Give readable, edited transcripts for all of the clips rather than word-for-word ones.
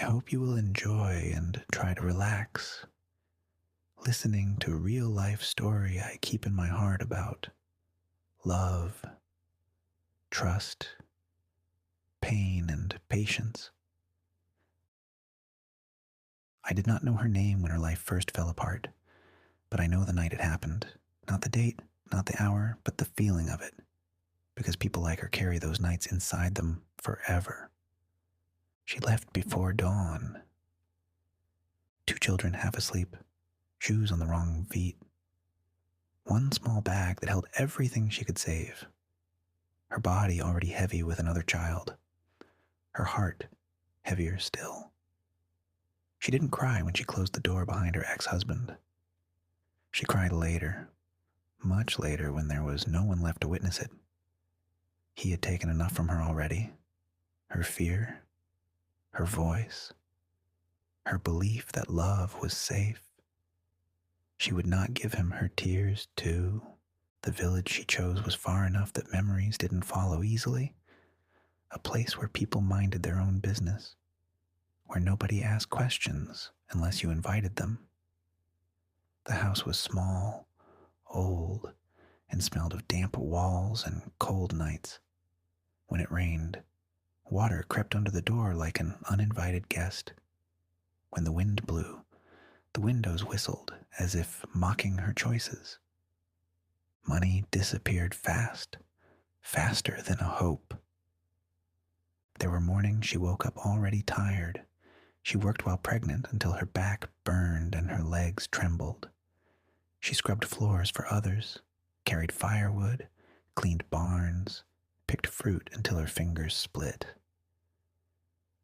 hope you will enjoy and try to relax, listening to a real life story I keep in my heart about love, trust, pain, and patience. I did not know her name when her life first fell apart, but I know the night it happened. Not the date, not the hour, but the feeling of it, because people like her carry those nights inside them forever. She left before dawn. Two children half asleep, shoes on the wrong feet, one small bag that held everything she could save. Her body already heavy with another child, her heart heavier still. She didn't cry when she closed the door behind her ex-husband. She cried later, much later, when there was no one left to witness it. He had taken enough from her already. Her fear, her voice, her belief that love was safe. She would not give him her tears, too. The village she chose was far enough that memories didn't follow easily. A place where people minded their own business, where nobody asked questions unless you invited them. The house was small, old, and smelled of damp walls and cold nights. When it rained, water crept under the door like an uninvited guest. When the wind blew, the windows whistled as if mocking her choices. Money disappeared fast, faster than a hope. There were mornings she woke up already tired. She worked while pregnant until her back burned and her legs trembled. She scrubbed floors for others, carried firewood, cleaned barns, picked fruit until her fingers split.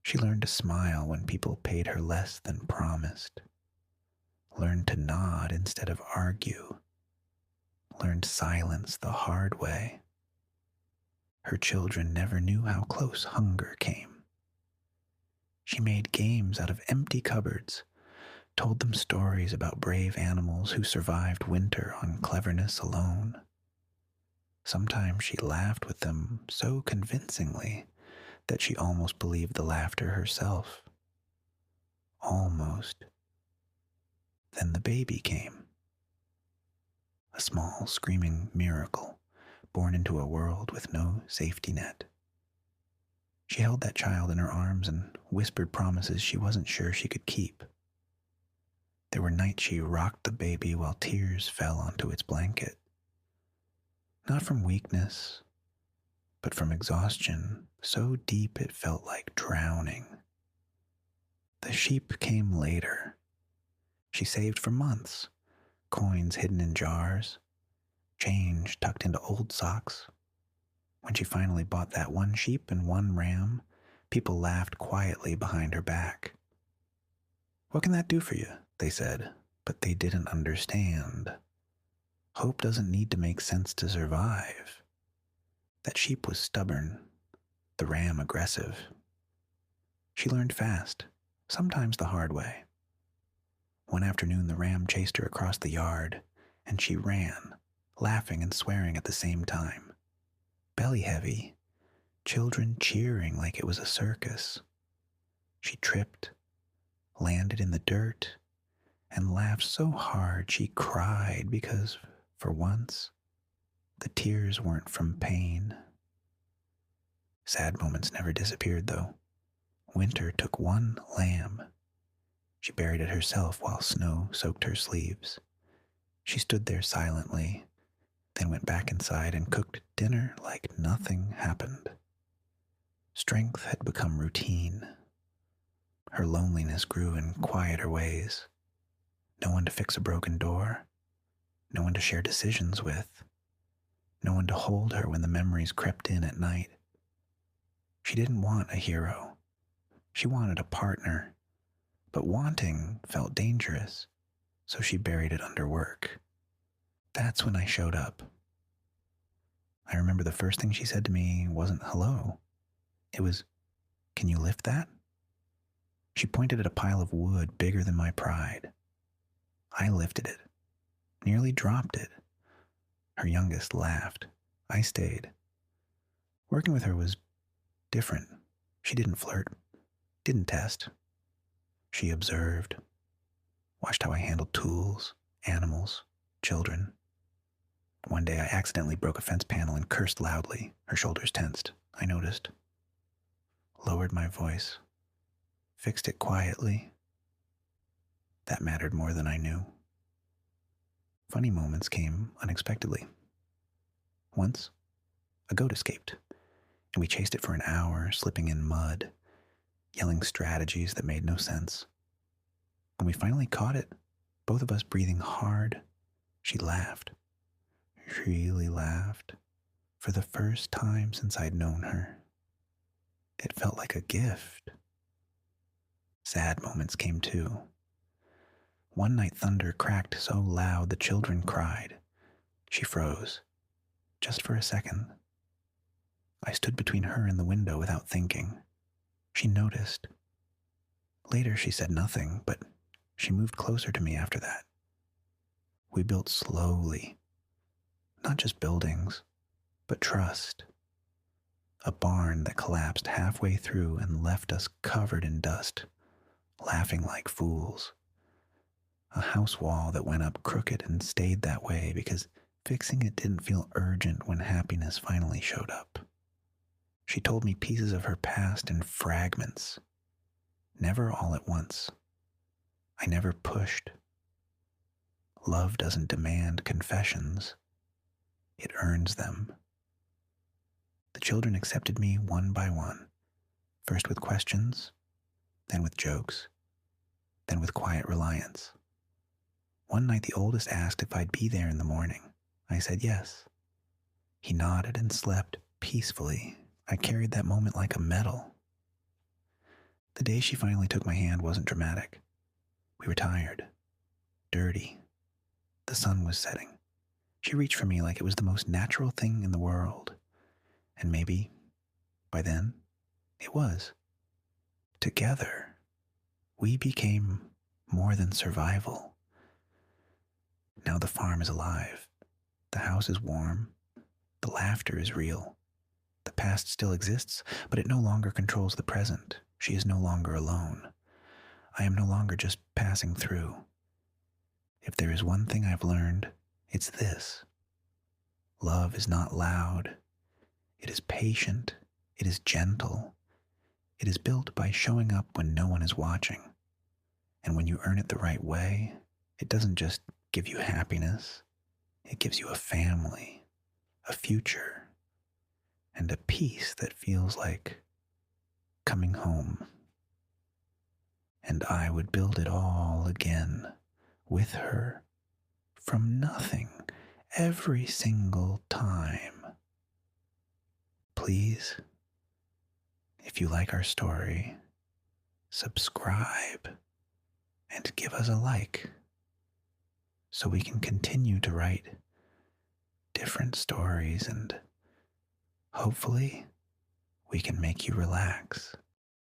She learned to smile when people paid her less than promised, learned to nod instead of argue, learned silence the hard way. Her children never knew how close hunger came. She made games out of empty cupboards, told them stories about brave animals who survived winter on cleverness alone. Sometimes she laughed with them so convincingly that she almost believed the laughter herself. Almost. Then the baby came. A small, screaming miracle, born into a world with no safety net. She held that child in her arms and whispered promises she wasn't sure she could keep. There were nights she rocked the baby while tears fell onto its blanket. Not from weakness, but from exhaustion so deep it felt like drowning. The sheep came later. She saved for months, coins hidden in jars, change tucked into old socks. When she finally bought that one sheep and one ram, people laughed quietly behind her back. "What can that do for you?" they said, but they didn't understand. Hope doesn't need to make sense to survive. That sheep was stubborn, the ram aggressive. She learned fast, sometimes the hard way. One afternoon, the ram chased her across the yard, and she ran, laughing and swearing at the same time. Belly heavy, children cheering like it was a circus. She tripped, landed in the dirt, and laughed so hard she cried because, for once, the tears weren't from pain. Sad moments never disappeared, though. Winter took one lamb. She buried it herself while snow soaked her sleeves. She stood there silently, then went back inside and cooked dinner like nothing happened. Strength had become routine. Her loneliness grew in quieter ways. No one to fix a broken door, no one to share decisions with, no one to hold her when the memories crept in at night. She didn't want a hero. She wanted a partner, but wanting felt dangerous, so she buried it under work. That's when I showed up. I remember the first thing she said to me wasn't hello. It was, "Can you lift that?" She pointed at a pile of wood bigger than my pride. I lifted it, nearly dropped it. Her youngest laughed. I stayed. Working with her was different. She didn't flirt, didn't test, She observed, watched how I handled tools, animals, children. One day I accidentally broke a fence panel and cursed loudly. Her shoulders tensed. I noticed. Lowered my voice. Fixed it quietly. That mattered more than I knew. Funny moments came unexpectedly. Once, a goat escaped, and we chased it for an hour, slipping in mud, yelling strategies that made no sense. When we finally caught it, both of us breathing hard, she laughed. She really laughed. For the first time since I'd known her. It felt like a gift. Sad moments came too. One night thunder cracked so loud the children cried. She froze, just for a second. I stood between her and the window without thinking. She noticed. Later she said nothing, but she moved closer to me after that. We built slowly. Not just buildings, but trust. A barn that collapsed halfway through and left us covered in dust, laughing like fools. A house wall that went up crooked and stayed that way because fixing it didn't feel urgent when happiness finally showed up. She told me pieces of her past in fragments, never all at once. I never pushed. Love doesn't demand confessions. It earns them. The children accepted me one by one, first with questions, then with jokes, then with quiet reliance. One night the oldest asked if I'd be there in the morning. I said yes. He nodded and slept peacefully. I carried that moment like a medal. The day she finally took my hand wasn't dramatic. We were tired, dirty. The sun was setting. She reached for me like it was the most natural thing in the world. And maybe, by then, it was. Together, we became more than survival. Now the farm is alive. The house is warm. The laughter is real. The past still exists, but it no longer controls the present. She is no longer alone. I am no longer just passing through. If there is one thing I've learned, it's this. Love is not loud. It is patient. It is gentle. It is built by showing up when no one is watching. And when you earn it the right way, it doesn't just give you happiness. It gives you a family, a future, and a peace that feels like coming home. And I would build it all again with her from nothing every single time. Please, if you like our story, subscribe and give us a like so we can continue to write different stories and hopefully we can make you relax.